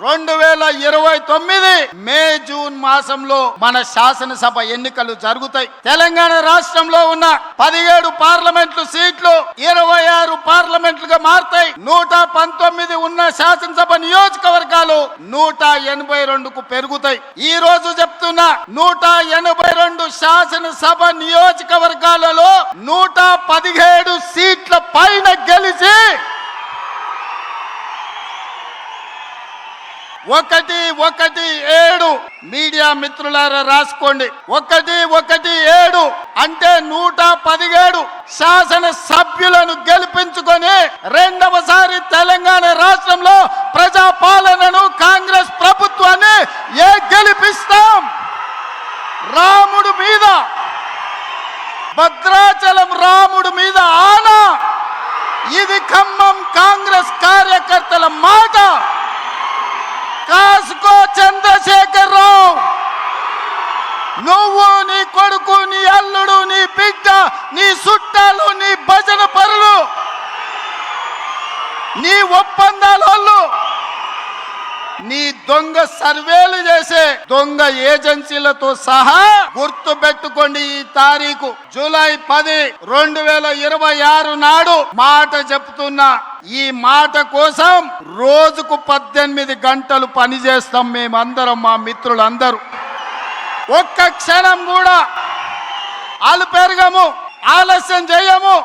2029 May June మాసంలో మన శాసనసభ ఎన్నికలు జరుగుతాయి. తెలంగాణ రాష్ట్రంలో ఉన్న 17 పార్లమెంట్లు సీట్లు 26 పార్లమెంట్లుగా మారతాయి. 119 ఉన్న శాసనసభ నియోజకవర్గాలు 182కు పెరుగుతాయి. ఈ రోజు చెప్తున్నా 182 శాసనసభ నియోజకవర్గాలలో 117 సీట్ల పైన గెలిచి 117 మీడియా మిత్రులారా రాసుకోండి. 117 అంటే 117 శాసన సభ్యులను గెలిపించుకొని రెండవసారి తెలంగాణ రాష్ట్రంలో ప్రజాపాలనను కాంగ్రెస్ ప్రభుత్వాన్ని గెలిపిస్తాం. రాముడు మీద, భద్రాచలం రాముడు మీద ఆనా. ఇది ఖమ్మం కాంగ్రెస్ కార్యకర్తల మాట. కాసుకో చంద్రశేఖర్ రావు, నువ్వు, నీ కొడుకు, నీ అల్లుడు, నీ బిడ్డ, నీ చుట్టాలు, నీ భజన పరులు, నీ ఒప్పందాలు, నీ దొంగ సర్వేలు చేసే దొంగ ఏజెన్సీలతో సహా గుర్తు పెట్టుకోండి. ఈ తారీఖు జూలై 10, 2026 నాడు మాట చెప్తున్నా. ఈ మాట కోసం రోజుకు 18 గంటలు పనిచేస్తాం మేమందరం, మా మిత్రులందరూ. ఒక్క క్షణం కూడా ఆలస్యం చేయము.